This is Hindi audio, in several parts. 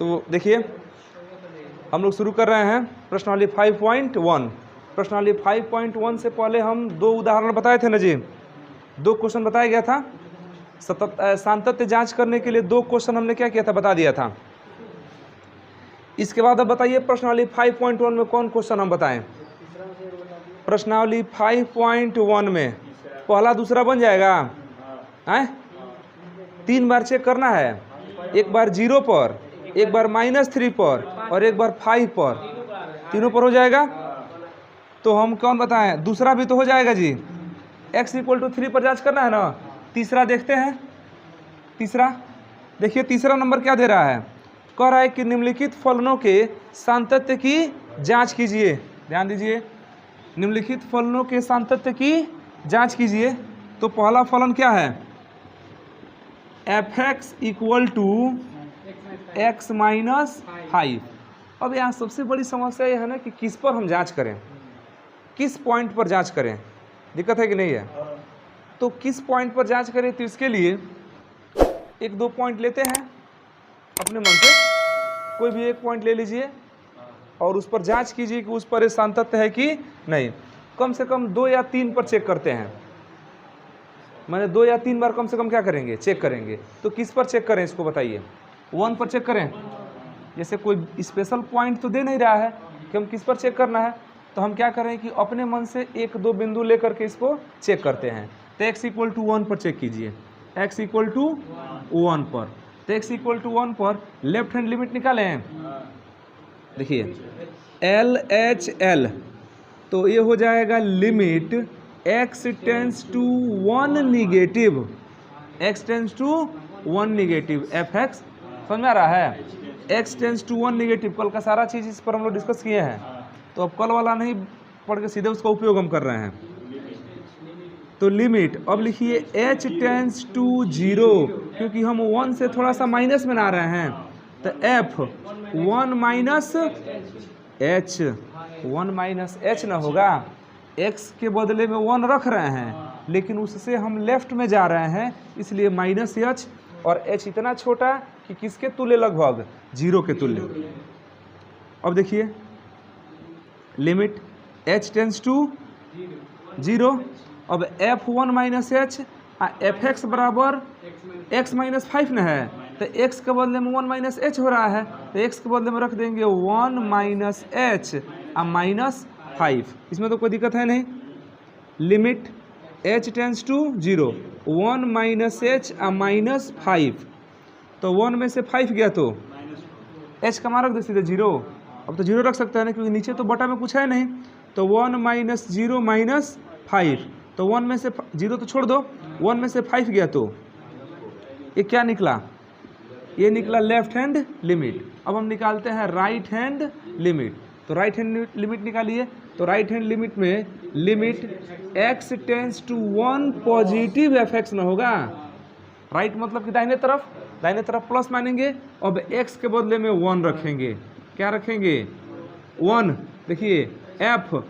तो देखिए हम लोग शुरू कर रहे हैं प्रश्नावली 5.1। प्रश्नावली 5.1 से पहले हम 2 उदाहरण बताए थे ना जी, 2 क्वेश्चन बताया गया था। सातत्य जांच करने के लिए 2 क्वेश्चन हमने क्या किया था, बता दिया था। इसके बाद अब बताइए प्रश्नावली 5.1 में कौन क्वेश्चन हम बताएं। प्रश्नावली 5.1 में पहला दूसरा बन जाएगा, हैं? 3 बार चेक करना है, एक बार 0 पर, एक बार -3 पर और एक बार 5 पर, तीनों पर हो जाएगा। तो हम कौन बताएं, दूसरा भी तो हो जाएगा जी। x = 3 पर जांच करना है ना। तीसरा देखते हैं, तीसरा देखिए तीसरा नंबर क्या दे रहा है, कह रहा है कि निम्नलिखित फलनों के सातत्य की जांच कीजिए। ध्यान दीजिए, निम्नलिखित फलनों के सातत्य की जांच कीजिए। तो पहला फलन क्या है, fx = x - 5। अब यहाँ सबसे बड़ी समस्या यह है ना कि किस पर हम जांच करें, किस पॉइंट पर जांच करें, दिक्कत है कि नहीं है। तो किस पॉइंट पर जांच करें, तो इसके लिए 1-2 पॉइंट लेते हैं अपने मन से, कोई भी एक पॉइंट ले लीजिए और उस पर जांच कीजिए कि उस पर सातत्य है कि नहीं। कम से कम 2 या 3 पर चेक करते हैं, मैंने 2 या 3 बार कम से कम क्या करेंगे, चेक करेंगे। तो किस पर चेक करें इसको बताइए, 1 पर चेक करें। जैसे कोई स्पेशल पॉइंट तो दे नहीं रहा है कि हम किस पर चेक करना है, तो हम क्या करें कि अपने मन से 1-2 बिंदु लेकर के इसको चेक करते हैं। तो x = 1 पर चेक कीजिए, x = 1 पर। तो x = 1 पर लेफ्ट हैंड लिमिट निकालें। देखिए LHL, तो ये हो जाएगा limit x → 1 negative, x → 1 negative fx। समझ में आ रहा है, x → 1 निगेटिव। कल का सारा चीज़ इस पर हम लोग डिस्कस किए हैं, तो अब कल वाला नहीं पढ़ के सीधे उसका उपयोग हम कर रहे हैं। तो लिमिट अब लिखिए h → 0, क्योंकि हम 1 से थोड़ा सा माइनस में ला रहे हैं। तो f 1 - h ना होगा, x के बदले में 1 रख रहे हैं, लेकिन उससे हम लेफ्ट में जा रहे हैं, इसलिए -h और h इतना छोटा कि किसके तुल्य, लगभग 0 के तुल्य। अब देखिए लिमिट h → 0। अब f1 - h fx बराबर x - 5 न है, तो x के बदले में 1 - h हो रहा है, तो x के बदले में रख देंगे 1 - h -5। इसमें तो कोई दिक्कत है नहीं। Limit h → 0, 1 - h -5। तो 1 में से 5 गया तो h का मान रख दे सीधे 0। अब तो 0 रख सकते हैं ना, क्योंकि नीचे तो बटा में कुछ है नहीं। तो 1 - 0 - 5, तो 1 में से 0 तो छोड़ दो, 1 में से 5 गया तो ये क्या निकला, ये निकला लेफ्ट हैंड लिमिट। अब हम निकालते हैं राइट हैंड लिमिट। तो राइट हैंड लिमिट निकालिए। तो राइट हैंड लिमिट में लिमिट x → 1 पॉजिटिव fx ना होगा। राइट मतलब कि दाहिने तरफ प्लस मानेंगे। अब x के बदले में 1 रखेंगे, क्या रखेंगे 1। देखिए f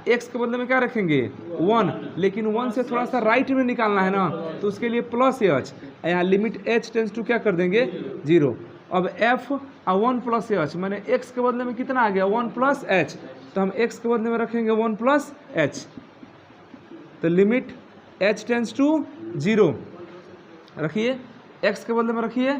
x के बदले में क्या रखेंगे 1, लेकिन 1 से थोड़ा सा राइट में निकालना है ना, तो उसके लिए +h। यहाँ लिमिट h → क्या कर देंगे 0। अब f 1 + h, मैंने x के बदले में कितना आ गया 1 + h, तो हम x के बदले में रखेंगे 1 + h। तो लिमिट h → 0 रखिए, x के बदले में रखिए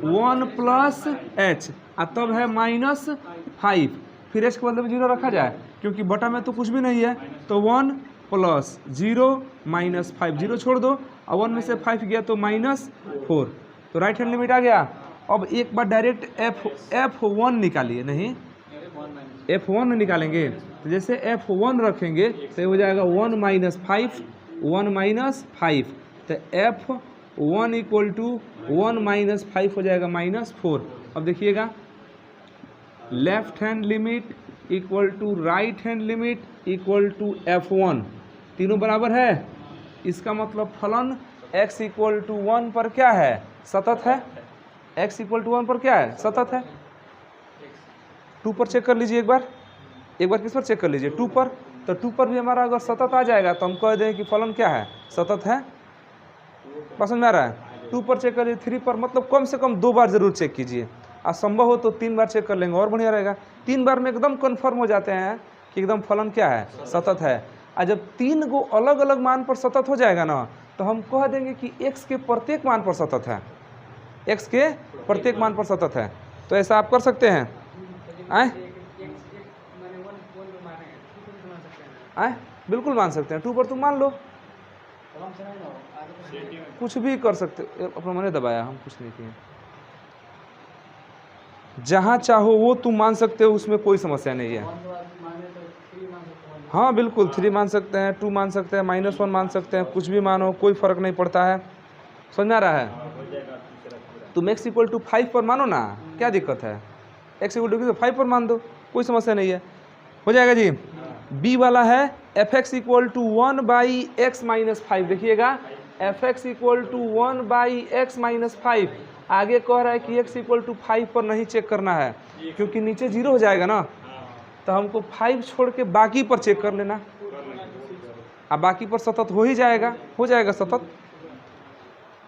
1 + h, तब है -5। फिर h के बदले में 0 रखा जाए, क्योंकि बटा में तो कुछ भी नहीं है। तो 1 + 0 - 5, 0 छोड़ दो, और 1 में से 5 गया तो -4। तो राइट हैंड लिमिट आ गया। अब एक बार डायरेक्ट f1 निकालिए, नहीं f1 निकालेंगे। तो जैसे f1 रखेंगे तो ये हो जाएगा 1 - 5, 1 - 5। तो f1 = 1 - 5 हो जाएगा -4। अब देखिएगा left hand limit = right hand limit = f1, तीनों बराबर है। इसका मतलब फलन x = 1 पर क्या है, सतत है। x = 1 पर क्या है, सतत है। 2 पर चेक कर लीजिए एक बार किस पर चेक कर लीजिए 2 पर। तो 2 पर भी हमारा अगर सतत आ जाएगा तो हम कह दें कि फलन क्या है, सतत है। समझ में आ रहा है। 2 पर चेक करिए, 3 पर, मतलब कम से कम 2 बार जरूर चेक कीजिए। असंभव हो तो 3 बार चेक कर लेंगे और बढ़िया रहेगा। 3 बार में एकदम कन्फर्म हो जाते हैं कि एकदम फलन क्या है, सतत है। और जब 3 गो अलग अलग मान पर सतत हो जाएगा ना, तो हम कह देंगे कि x के प्रत्येक मान पर सतत है, x के प्रत्येक मान पर सतत है। तो ऐसा आप कर सकते हैं। आए आए बिल्कुल मान सकते हैं, 2 पर तुम मान लो, कुछ भी कर सकते। अपना मैंने दबाया, हम कुछ नहीं किए। जहाँ चाहो वो तुम मान सकते हो, उसमें कोई समस्या नहीं है। हाँ बिल्कुल, 3 मान सकते हैं, 2 मान सकते हैं, -1 मान सकते हैं, कुछ भी मानो, कोई फर्क नहीं पड़ता है। समझ में आ रहा है? तुम x = 5 पर मानो ना, क्या दिक्कत है? x = 5 पर मान दो, कोई समस्या नहीं है, हो जाएगा जी। b वाला है fx = 1/x - 5। देखिएगा fx = 1/x - 5। आगे कह रहा है कि x = 5 पर नहीं चेक करना है, क्योंकि नीचे 0 हो जाएगा ना, तो हमको 5 छोड़ के बाकी पर चेक कर लेना। अब बाकी पर सतत हो ही जाएगा, हो जाएगा सतत।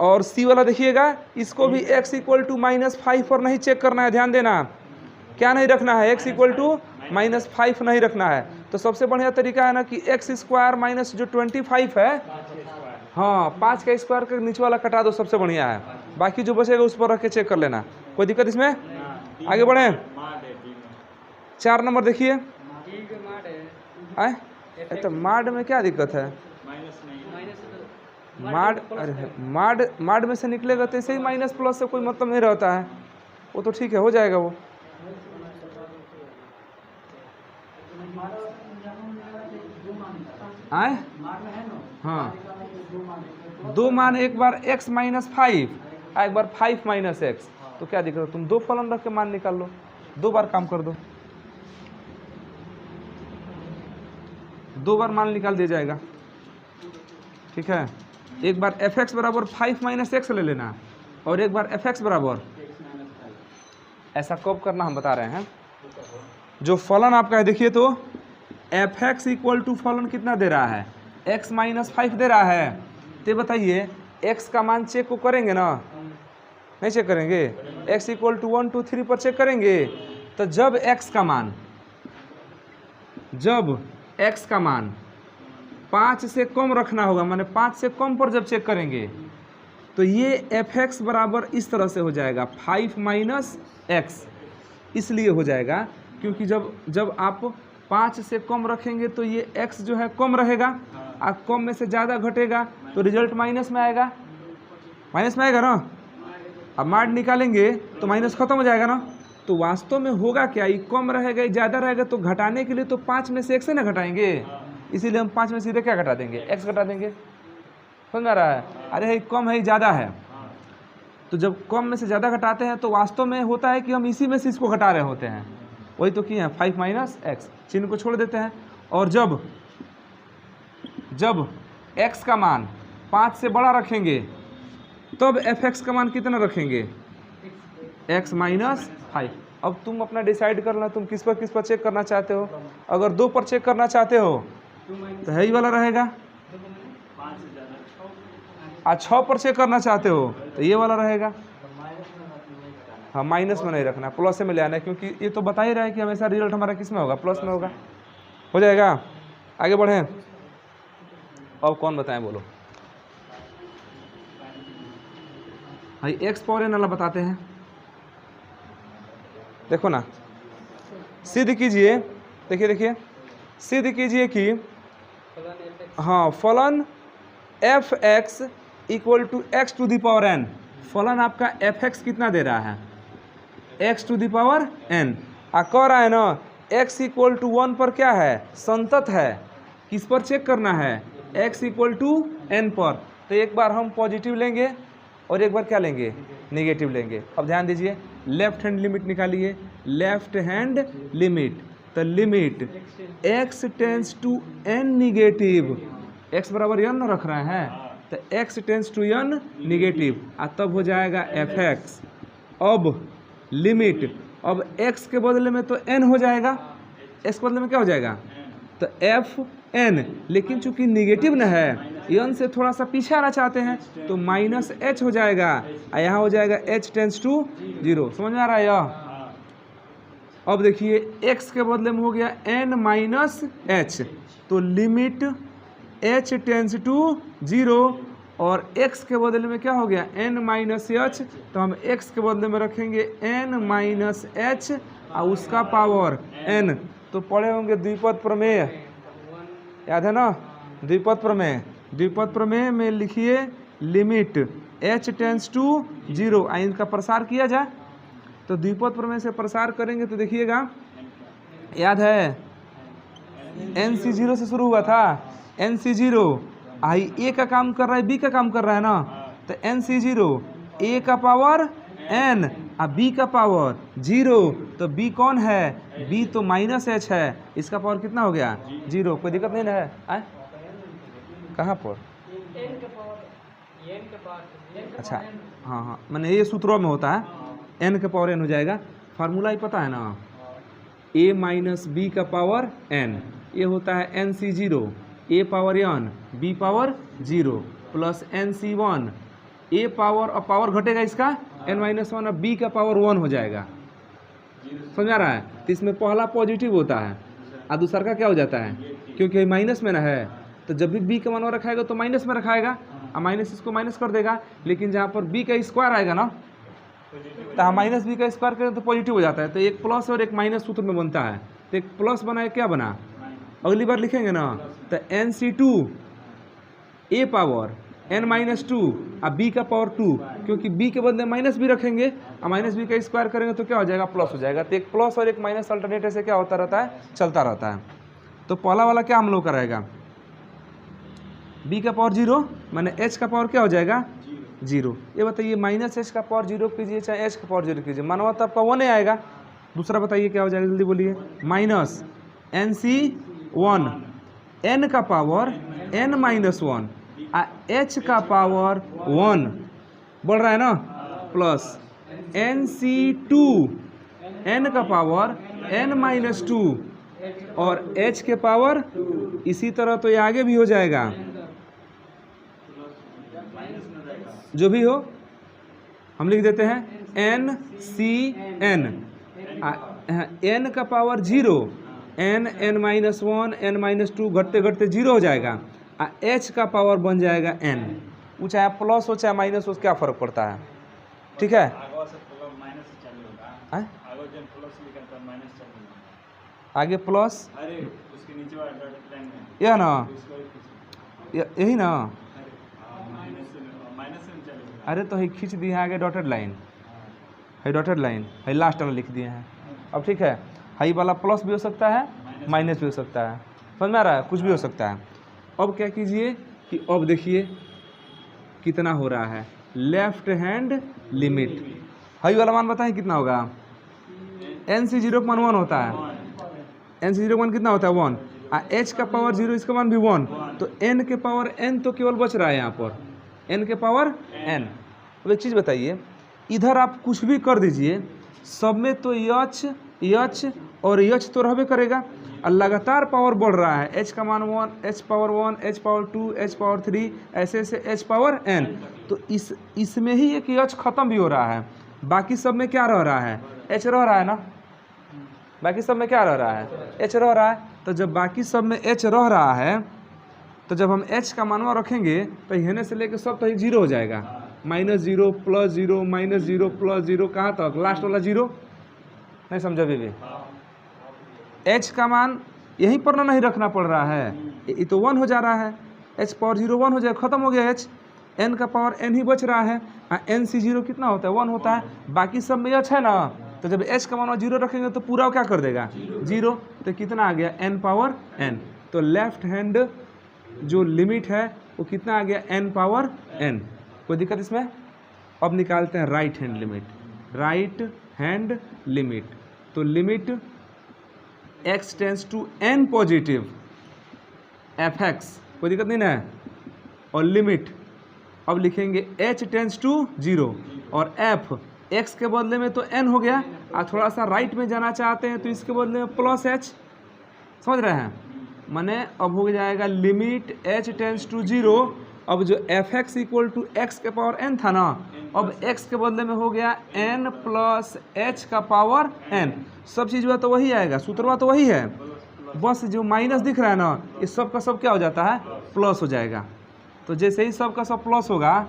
और सी वाला देखिएगा, इसको भी x = -5 पर नहीं चेक करना है, ध्यान देना। क्या नहीं रखना है? x = -5 नहीं रखना है। तो सबसे बढ़िया तरीका है ना कि x² माइनस जो 25 है, हाँ 5 का स्क्वायर के नीचे वाला कटा दो, सबसे बढ़िया है। बाकी जो बचेगा उस पर रख के चेक कर लेना, कोई दिक्कत इसमें? आगे बढ़े, 4 नंबर देखिए। आए तो माड में क्या दिक्कत है? माड, अरे माड में से निकलेगा तो ऐसे ही माइनस प्लस से कोई मतलब नहीं रहता है, वो तो ठीक है, हो जाएगा वो। आए हाँ, 2 मान, एक बार x - 5 और एक बार 5 - x, तो क्या दिक्कत है? तुम 2 फलन रख के मान निकाल लो, 2 बार काम कर दो, 2 बार मान निकाल दिया जाएगा, ठीक है। एक बार fx = 5 - x ले लेना, और एक बार fx बराबर, ऐसा कब करना हम बता रहे हैं। जो फलन आपका है देखिए, तो fx = फलन कितना दे रहा है? x - 5 दे रहा है। तो बताइए x का मान चेक को करेंगे ना, नहीं चेक करेंगे? x = 1 2 3 पर चेक करेंगे। तो जब x का मान 5 से कम रखना होगा, माने 5 से कम पर जब चेक करेंगे, तो ये fx बराबर इस तरह से हो जाएगा 5 - x। इसलिए हो जाएगा क्योंकि जब आप 5 से कम रखेंगे तो ये x जो है कम रहेगा, और कम में से ज़्यादा घटेगा तो रिजल्ट माइनस में आएगा, ना। अब माड निकालेंगे तो माइनस खत्म हो जाएगा ना। तो वास्तव में होगा क्या, ये कम रहेगा, ये ज़्यादा रहेगा, तो घटाने के लिए तो 5 में से x से ना घटाएंगे, इसीलिए हम 5 में सीधे क्या घटा देंगे? x घटा देंगे। समझ आ रहा है? अरे ये कम है, ये ज़्यादा है, तो जब कम में से ज़्यादा घटाते हैं तो वास्तव में होता है कि हम इसी में से इसको घटा रहे होते हैं, वही तो किए हैं, 5 - x, चिन्ह को छोड़ देते हैं। और जब x का मान 5 से बड़ा रखेंगे, तब fx का मान कितना रखेंगे? x - 5। अब तुम अपना डिसाइड करना, तुम किस पर चेक करना चाहते हो। अगर 2 पर चेक करना चाहते हो तो है ही वाला रहेगा, और 6 पर चेक करना चाहते हो तो ये वाला रहेगा। हाँ, माइनस में नहीं रखना, प्लस में ले आना है, क्योंकि ये तो बता ही रहा है कि हमेशा रिजल्ट हमारा किस में होगा? प्लस में होगा, हो जाएगा। आगे बढ़ें, अब कौन बताएं, बोलो भाई। x⁴n वाला बताते हैं, देखो ना, सिद्ध कीजिए, देखिए सिद्ध कीजिए कि हाँ फलन fx = x⁴n, फलन आपका fx कितना दे रहा है? x⁴n। आ कह रहा है ना x = 1 पर क्या है? संतत है। किस पर चेक करना है? x = n पर। तो एक बार हम पॉजिटिव लेंगे और एक बार क्या लेंगे? नेगेटिव लेंगे। अब ध्यान दीजिए, लेफ्ट हैंड लिमिट निकालिए, लेफ्ट हैंड लिमिट, तो limit x → n negative, x बराबर n रख रहे हैं, तो x → n नेगेटिव, तब हो जाएगा fx। अब लिमिट, अब x के बदले में तो n हो जाएगा, x के बदले में क्या हो जाएगा? तो fn, लेकिन चूंकि नेगेटिव न है n से थोड़ा सा पीछे आना चाहते हैं तो माइनस h हो जाएगा और यहाँ हो जाएगा h टेंस टू 0। समझ में आ रहा है यह? अब देखिए x के बदले में हो गया n माइनस h, तो लिमिट h टेंस टू 0 और x के बदले में क्या हो गया n माइनस h, तो हम x के बदले में रखेंगे n माइनस h और उसका पावर n। तो पढ़े होंगे द्विपद प्रमेय, याद है ना? द्विपद प्रमेय, द्विपद प्रमेय में लिखिए लिमिट h टेंस टू 0। इनका प्रसार किया जाए तो द्विपद प्रमेय से प्रसार करेंगे तो देखिएगा, याद है NC0 से शुरू हुआ था, NC0 आई ए का काम कर रहा है, बी का काम कर रहा है ना, तो NC0 ए का पावर n और बी का पावर 0, तो बी कौन है? बी तो माइनस h है, इसका पावर कितना हो गया 0। कोई दिक्कत नहीं ना है? कहाँ पर? अच्छा हाँ हाँ, मैंने ये सूत्रों में होता है n का पावर n हो जाएगा। फार्मूला ही पता है ना, a माइनस बी का पावर n, ये होता है NC0 a power n b power 0 plus NC1 a power, और पावर घटेगा इसका n माइनस 1 और b का पावर 1 हो जाएगा। समझ आ रहा है? तो इसमें पहला पॉजिटिव होता है और दूसरा का क्या हो जाता है, क्योंकि माइनस में ना है तो जब भी b का मान रखाएगा तो माइनस में रखाएगा और माइनस इसको माइनस कर देगा, लेकिन जहाँ पर b का स्क्वायर आएगा ना तो हम माइनस बी का स्क्वायर करें तो पॉजिटिव हो जाता है। तो एक प्लस और एक माइनस सूत्र में बनता है, तो एक प्लस बना है, क्या बना अगली बार लिखेंगे ना, तो NC2 a power n minus 2 और b का पावर 2, क्योंकि b के बदले माइनस भी रखेंगे और माइनस बी का स्क्वायर करेंगे तो क्या हो जाएगा प्लस हो जाएगा। तो एक प्लस और एक माइनस अल्टरनेट से क्या होता रहता है, चलता रहता है। तो पहला वाला क्या हम लोग का रहेगा, b का पावर 0 माने h का पावर क्या हो जाएगा 0। ये बताइए माइनस h का पावर 0 कीजिए चाहे h का पावर 0 कीजिए, मानवा तो आपका 1 ही आएगा। दूसरा बताइए क्या हो जाएगा, जल्दी बोलिए। माइनस NC1 n का पावर n माइनस 1 h का पावर 1 बोल रहा है ना, प्लस NC2 n का पावर n माइनस 2 और h के पावर, इसी तरह तो ये आगे भी हो जाएगा, जो भी हो हम लिख देते हैं NCn n का power 0 n minus 1 n minus 2 घटते घटते 0 हो जाएगा और h का पावर बन जाएगा n। वो चाहे प्लस हो चाहे माइनस हो, क्या फ़र्क पड़ता है, ठीक है? आगे प्लस, यह ना, यही ना, अरे तो ही खींच दिए हैं आगे डॉटेड लाइन, है डॉटेड लाइन है लास्ट में लिख दिए हैं। अब ठीक है, हाई वाला प्लस भी हो सकता है माइनस भी हो सकता है, समझ में आ रहा है, कुछ भी हो सकता है। अब क्या कीजिए कि अब देखिए कितना हो रहा है, लेफ्ट हैंड लिमिट, हाई वाला मान बताएं कितना होगा, NC0 का मान 1 होता है, NC0 का मान कितना होता है 1 और h का पावर 0 इसका मान भी 1, तो n के पावर n तो केवल बच रहा है यहाँ पर, n के पावर n। अब एक चीज़ बताइए, इधर आप कुछ भी कर दीजिए, सब में तो h और h तो रहबे करेगा और लगातार पावर बढ़ रहा है, h का मान 1, h power 1, h power 2, h power 3, ऐसे ऐसे h पावर n। तो इसमें ही एक h खत्म भी हो रहा है, बाकी सब में क्या रह रहा है, h रह रहा है ना, बाकी सब में क्या रह रहा है, h रह रहा है। तो जब बाकी सब में h रह रहा है तो जब हम h का मानवा रखेंगे तो यहाँ से लेके सब तो ही 0 हो जाएगा, -0 + 0 -0 + 0 कहाँ तक, लास्ट वाला 0 नहीं समझा भी। h का मान यहीं पर ना नहीं रखना पड़ रहा है, ये तो 1 हो जा रहा है, h पावर 0 1 हो जाएगा, खत्म हो गया h, n का पावर n ही बच रहा है, NC0 कितना होता है 1 होता है, बाकी सब में h है ना, तो जब h का मान 0 रखेंगे तो पूरा क्या कर देगा 0, तो कितना आ गया n पावर n। तो लेफ्ट हैंड जो लिमिट है वो कितना आ गया n पावर n। कोई दिक्कत इसमें? अब निकालते हैं right hand limit, right hand limit, तो limit x tends to n positive fx, कोई दिक्कत नहीं ना है, और लिमिट अब लिखेंगे h टेंस टू 0 और f, x के बदले में तो n हो गया और थोड़ा सा राइट में जाना चाहते हैं तो इसके बदले में +h, समझ रहे हैं, माने अब हो जाएगा लिमिट h टेंस टू 0। अब जो f x equal to x के पावर n था ना, अब x के बदले में हो गया n प्लस h का पावर n। सब चीज़ हुआ तो वही आएगा, सूत्रवा तो वही है, बस जो माइनस दिख रहा है ना, इस सब का सब क्या हो जाता है, प्लस हो जाएगा। तो जैसे ही सब का सब प्लस होगा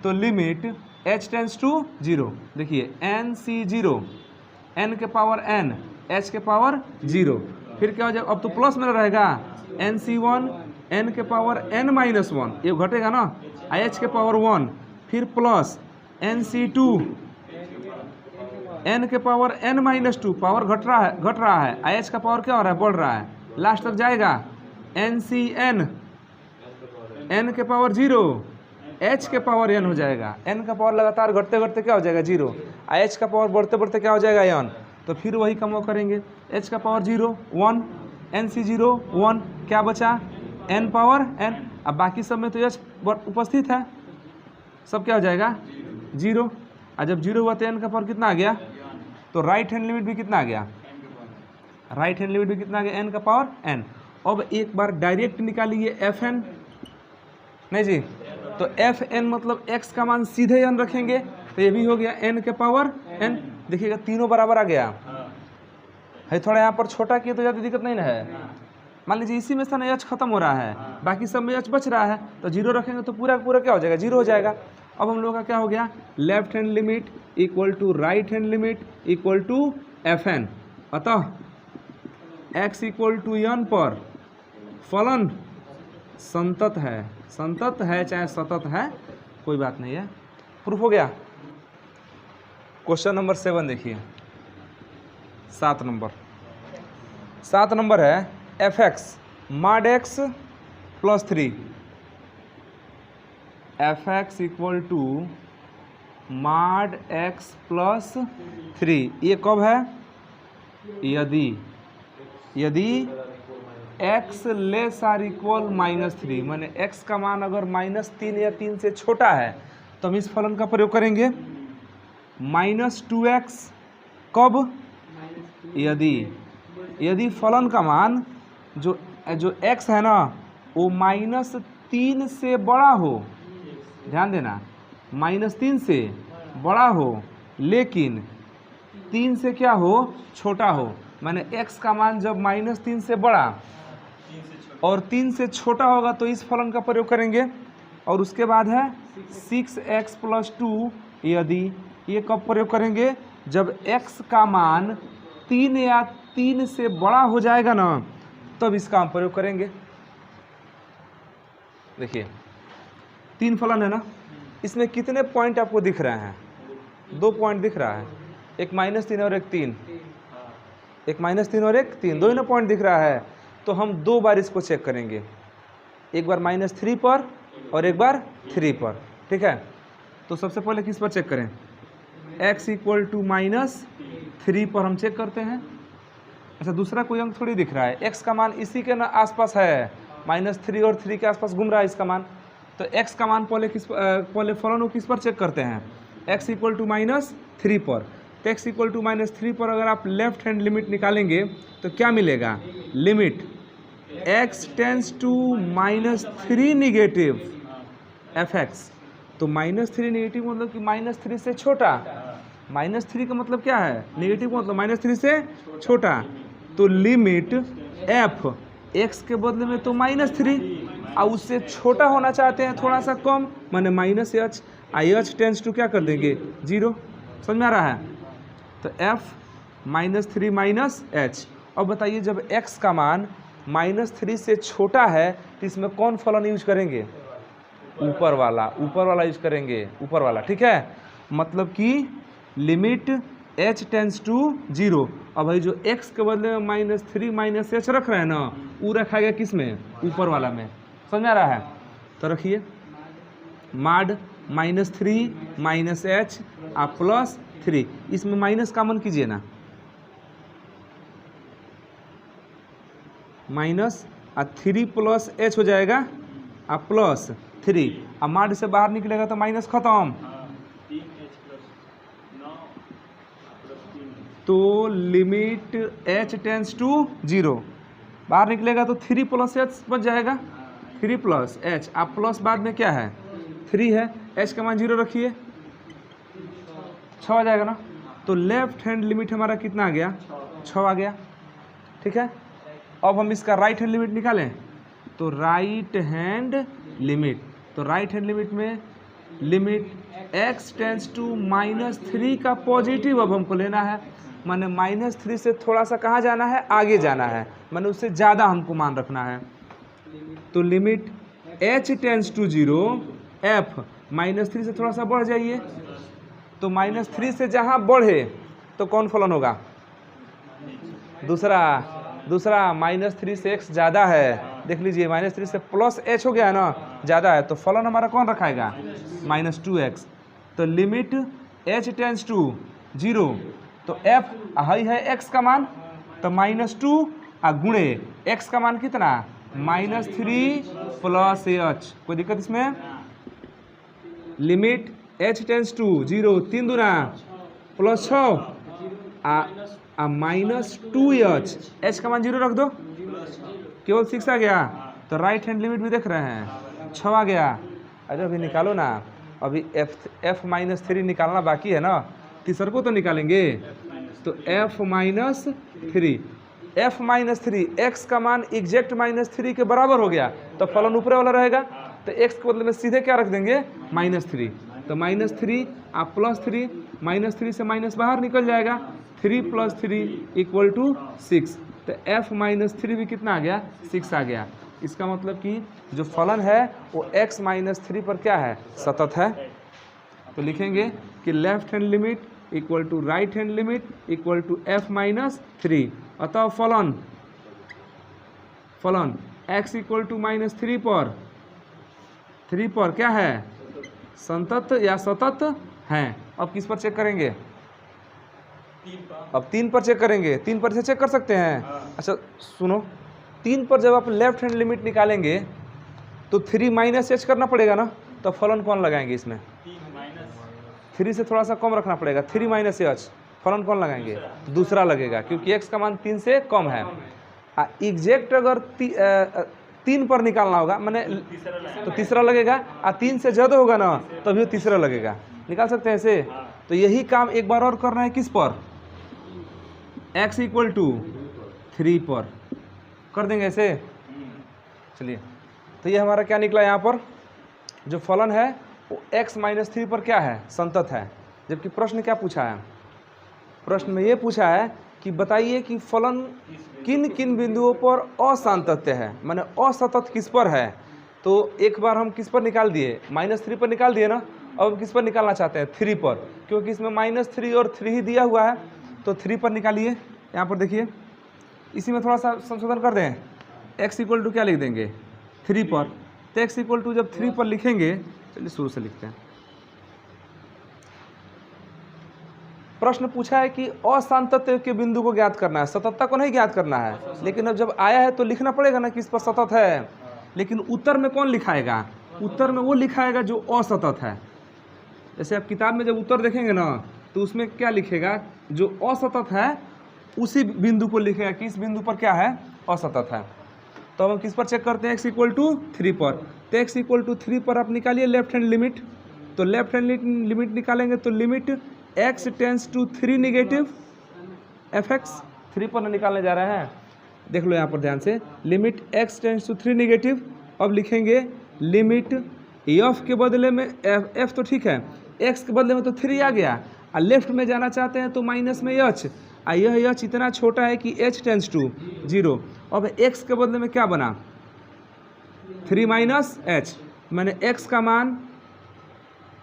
तो लिमिट h टेंस टू 0, देखिए n c 0, n के पावर n, h के पावर 0, फिर क्या हो जाएगा, अब तो प्लस में रहेगा n c 1, n के पावर n माइनस 1, ये घटेगा ना, h के पावर 1, फिर प्लस n c 2, n के पावर n माइनस 2, पावर घट रहा है, h का पावर क्या हो रहा है, बढ़ रहा है, लास्ट तक जाएगा n c n, n के पावर 0, h के पावर n हो जाएगा, n का पावर लगातार घटते घटते क्या हो जाएगा 0, h का पावर बढ़ते बढ़ते क्या हो जाएगा n। तो फिर वही कम करेंगे, h का पावर 0 1, n c 0 1, क्या बचा n पावर n। अब बाकी सब में तो h उपस्थित है, सब क्या हो जाएगा 0। और जब 0 हुआ तो n का पावर कितना आ गया, तो राइट हैंड लिमिट भी कितना आ गया, राइट हैंड लिमिट भी कितना आ गया, n का पावर n। अब एक बार डायरेक्ट निकालिए एफ एन, नहीं जी, तो एफ एन मतलब x का मान सीधे n रखेंगे, तो ये भी हो गया n के पावर n। देखिएगा तीनों बराबर आ गया है, थोड़ा यहाँ पर छोटा किए तो ज़्यादा दिक्कत नहीं ना है। मान लीजिए इसी में से ना h खत्म हो रहा है, बाकी सब में h बच रहा है, तो 0 रखेंगे तो पूरा पूरा क्या हो जाएगा, 0 हो जाएगा। अब हम लोगों का क्या हो गया, left hand limit equal to right hand limit equal to f n. अतः x इक्वल टू n पर फलन संतत है, संतत है चाहे सतत है कोई बात नहीं है, प्रूफ हो गया। क्वेश्चन नंबर 7 देखिए, 7 नंबर है f x mod x plus 3, f x equal to mod x plus 3, ये कब है, यदि x लेस आर इक्वल -3, माने x का मान अगर -3 या 3 से छोटा है तो हम इस फलन का प्रयोग करेंगे। -2x कब, यदि फलन का मान जो x है ना वो -3 से बड़ा हो, ध्यान देना, -3 से बड़ा हो लेकिन 3 से क्या हो, छोटा हो। माने x का मान जब -3 से बड़ा और 3 से छोटा होगा तो इस फलन का प्रयोग करेंगे। और उसके बाद है 6x प्लस 2, यदि ये कब प्रयोग करेंगे, जब x का मान 3 या 3 से बड़ा हो जाएगा ना तब इसका हम प्रयोग करेंगे। देखिए 3 फलन है ना, इसमें कितने पॉइंट आपको दिख रहे हैं, 2 पॉइंट दिख रहा है, एक -3 और एक 3, एक -3 और एक 3, दो ही ना पॉइंट दिख रहा है। तो हम 2 बार इसको चेक करेंगे, एक बार -3 पर और एक बार 3 पर, ठीक है। तो सबसे पहले किस पर चेक करें, x इक्वल टू -3 पर हम चेक करते हैं। अच्छा दूसरा कोई अंक थोड़ी दिख रहा है, x का मान इसी के ना आसपास है, -3 और 3 के आसपास घूम रहा है इसका मान। तो x का मान पहले फलन को किस पर चेक करते हैं, x इक्वल टू -3 पर। तो x इक्वल टू -3 पर अगर आप लेफ्ट हैंड लिमिट निकालेंगे तो क्या मिलेगा, limit x tends to -3 negative f x. तो -3 निगेटिव मतलब कि -3 से छोटा, -3 का मतलब क्या है, निगेटिव मतलब -3 से छोटा। तो लिमिट f x के बदले में तो -3 और उससे छोटा होना चाहते हैं थोड़ा सा कम, माने -h, h टेंस टू क्या कर देंगे 0, समझ में आ रहा है। तो f -3 -h। अब बताइए जब x का मान -3 से छोटा है तो इसमें कौन फलन यूज करेंगे, ऊपर वाला यूज करेंगे, ऊपर वाला, ठीक है। मतलब कि लिमिट h टेंस टू 0। अब भाई जो x के बदले में -3 -h रख रहे हैं ना, वो रखा गया किस में, ऊपर वाला में, समझ में आ रहा है। तो रखिए माड -3 -h आप +3, इसमें माइनस कॉमन कीजिए ना, -3 + h हो जाएगा आप +3, अब माड से बाहर निकलेगा तो माइनस खत्म। तो लिमिट h टेंस टू 0, बाहर निकलेगा तो 3 प्लस एच बच जाएगा, 3 प्लस एच। आप प्लस बाद में क्या है 3 है, एच का मान 0 रखिए, 6 आ जाएगा ना। तो लेफ्ट हैंड लिमिट हमारा कितना आ गया 6 आ गया, ठीक है। अब हम इसका राइट हैंड लिमिट निकालें तो राइट हैंड लिमिट, तो राइट हैंड लिमिट में लिमिट x टेंस टू -3 का पॉजिटिव अब हमको लेना है, माने -3 से थोड़ा सा कहाँ जाना है आगे जाना है, माने उससे ज़्यादा हमको मान रखना है। तो limit h tends to 0 f -3 से थोड़ा सा बढ़ जाइए, तो -3 से जहाँ बढ़े तो कौन फलन होगा दूसरा -3 से x ज़्यादा है, देख लीजिए -3 से प्लस h हो गया है ना, ज़्यादा है, तो फलन हमारा कौन रखाएगा -2x। तो लिमिट h टेंस टू 0, तो f हाई है x का मान, तो -2 गुणे x का मान कितना -3 प्लस h, कोई दिक्कत इसमें। लिमिट h टेंस टू 0, 3 दूना प्लस 6 -2h, h का मान 0 रख दो, केवल 6 आ गया। तो राइट हैंड लिमिट भी देख रहे हैं 6 आ गया। अरे अभी निकालो ना, अभी f -3 निकालना बाकी है ना, तीसर को तो निकालेंगे। तो f -3 x का मान एग्जैक्ट -3 के बराबर हो गया, तो फलन ऊपर वाला रहेगा, तो x के बदले में सीधे क्या रख देंगे -3, तो -3 आप +3, -3 से माइनस बाहर निकल जाएगा, 3 + 3 = 6, तो f -3 भी कितना आ गया 6 आ गया। इसका मतलब कि जो फलन है वो x -3 पर क्या है सतत है। तो लिखेंगे कि left hand limit equal to right hand limit equal to f -3, अतः फलन x इक्वल टू -3 पर क्या है संतत या सतत है। अब किस पर चेक करेंगे, अब 3 पर चेक करेंगे, 3 पर से चेक कर सकते हैं। अच्छा सुनो, 3 पर जब आप लेफ्ट हैंड लिमिट निकालेंगे तो 3 - h करना पड़ेगा ना, तो फलन कौन लगाएंगे इसमें 3 से थोड़ा सा कम रखना पड़ेगा, 3 - h, फलन कौन लगाएंगे दूसरा लगेगा, क्योंकि x का मान 3 से कम है। एग्जैक्ट अगर 3 पर निकालना होगा मैंने तो तीसरा लगेगा, 3 से ज़्यादा होगा ना तभी तीसरा लगेगा, निकाल सकते हैं ऐसे। तो यही काम एक बार और करना है किस पर x इक्वल टू 3 पर कर देंगे ऐसे। चलिए, तो ये हमारा क्या निकला, यहाँ पर जो फलन है वो x -3 पर क्या है संतत है। जबकि प्रश्न क्या पूछा है, प्रश्न में ये पूछा है कि बताइए कि फलन किन किन बिंदुओं पर असांतत्य है, माने असतत किस पर है। तो एक बार हम किस पर निकाल दिए -3 पर निकाल दिए ना, अब हम किस पर निकालना चाहते हैं 3 पर, क्योंकि इसमें -3 और 3 ही दिया हुआ है, तो 3 पर निकालिए। यहाँ पर देखिए इसी में थोड़ा सा संशोधन कर दें, x इक्वल टू क्या लिख देंगे 3 पर, तो x इक्वल टू जब 3 पर लिखेंगे, चलिए शुरू से लिखते हैं। प्रश्न पूछा है कि असांतत्य के बिंदु को ज्ञात करना है, सततता को नहीं ज्ञात करना है, लेकिन अब जब आया है तो लिखना पड़ेगा ना कि इस पर सतत है। लेकिन उत्तर में कौन लिखाएगा, उत्तर में वो लिखाएगा जो असतत है। जैसे आप किताब में जब उत्तर देखेंगे ना तो उसमें क्या लिखेगा, जो असतत है उसी बिंदु को लिखेगा कि इस बिंदु पर क्या है असतत है। तो हम किस पर चेक करते हैं x इक्वल टू 3 पर, तो x इक्वल टू 3 पर आप निकालिए लेफ्ट हैंड लिमिट। तो लेफ्ट हैंड लिमिट निकालेंगे तो limit x tends to 3 negative fx, 3 पर निकालने जा रहे हैं, देख लो यहाँ पर ध्यान से, limit x tends to 3 negative. अब लिखेंगे लिमिट f के बदले में f तो ठीक है, x के बदले में तो 3 आ गया, और लेफ्ट में जाना चाहते हैं तो माइनस में h, यह h इतना छोटा है कि h टेंस टू 0। अब x के बदले में क्या बना 3 - h, मैंने x का मान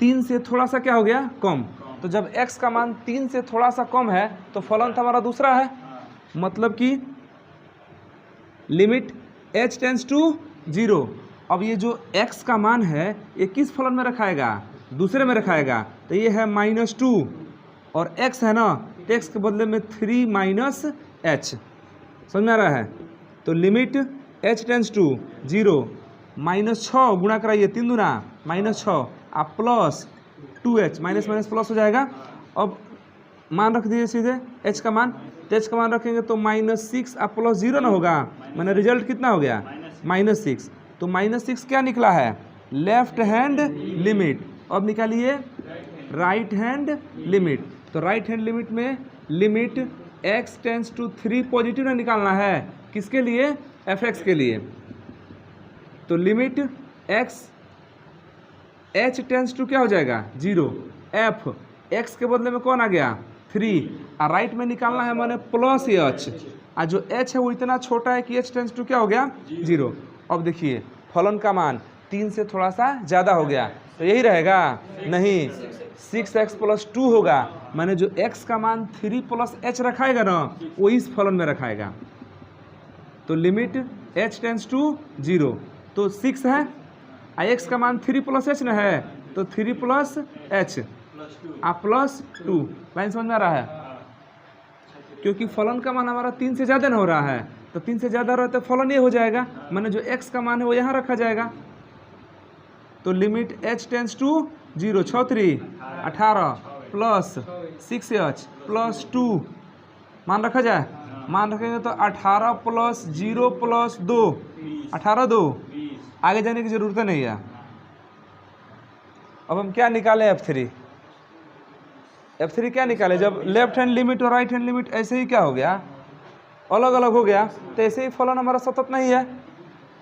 3 से थोड़ा सा क्या हो गया कम, तो जब x का मान 3 से थोड़ा सा कम है तो फलन हमारा दूसरा है, मतलब कि लिमिट h टेंस टू 0। अब ये जो x का मान है ये किस फलन में रखाएगा, दूसरे में रखाएगा, तो ये है -2 और x है ना, तो x के बदले में 3 - h, समझ में आ रहा है। तो लिमिट h टेंस टू 0 -6 गुणा कराइए, 3 दूना -6 आप plus 2h, minus minus plus हो जाएगा। अब मान रख दीजिए सीधे h का मान, तो तो एच का मान रखेंगे तो -6 अब +0 ना होगा, मैंने रिजल्ट कितना हो गया -6। तो -6 क्या निकला है, लेफ्ट हैंड लिमिट। अब निकालिए राइट हैंड लिमिट। तो राइट हैंड लिमिट में limit x tends to 3 positive ना निकालना है, किसके लिए, fx के लिए। तो लिमिट h टेंस टू क्या हो जाएगा 0, f x के बदले में कौन आ गया 3, और राइट में निकालना है मैंने +h, और जो h है वो इतना छोटा है कि h टेंस टू क्या हो गया 0। अब देखिए फलन का मान 3 से थोड़ा सा ज़्यादा हो गया, तो यही रहेगा, नहीं 6x + 2 होगा, मैंने जो x का मान 3 + h रखाएगा ना वो इस फलन में रखाएगा। तो लिमिट h टेंस टू 0, तो 6 है, x का मान 3 + h न है, तो 3 + h +2। लाइन समझ में आ रहा है, क्योंकि फलन का मान हमारा 3 से ज़्यादा न हो रहा है, तो 3 से ज़्यादा रहा तो फलन ये हो जाएगा, मैंने जो x का मान है वो यहाँ रखा जाएगा। तो limit h tends to 0, 6 3 18 + 6h + 2 मान रखा जाए, मान रखेंगे तो 18 + 0 + 2 18 2, आगे जाने की ज़रूरत नहीं है। अब हम क्या निकालें F3 क्या निकाले, जब लेफ्ट हैंड लिमिट और राइट हैंड लिमिट ऐसे ही क्या हो गया, अलग अलग हो गया, तो ऐसे ही फलन हमारा सतत नहीं है।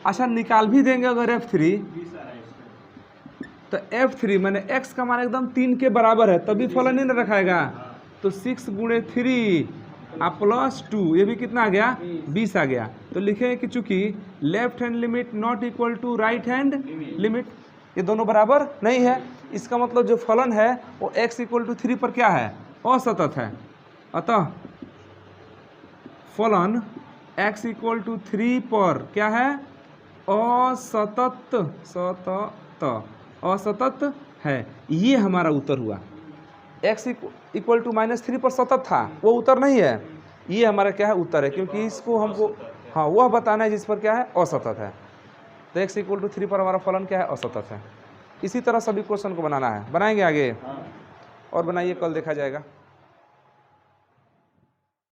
अच्छा निकाल भी देंगे अगर F3, तो F3 मैंने x का मान एकदम 3 के बराबर है तभी फलन ही न रखाएगा, तो 6 × 3 +2, ये भी कितना आ गया 20 आ गया। तो लिखें कि चूंकि left hand limit not equal to right hand limit, ये दोनों बराबर नहीं है, इसका मतलब जो फलन है वो x = 3 पर क्या है, असतत है। अतः फलन x = 3 पर क्या है, असतत है। ये हमारा उत्तर हुआ। x = -3 पर सतत था, वो उत्तर नहीं है, ये हमारा क्या है उत्तर है, क्योंकि इसको हमको हाँ वह बताना है जिस पर क्या है असतत है। तो x = 3 पर हमारा फलन क्या है, असतत है। इसी तरह सभी क्वेश्चन को बनाना है, बनाएंगे आगे और बनाइए, कल देखा जाएगा।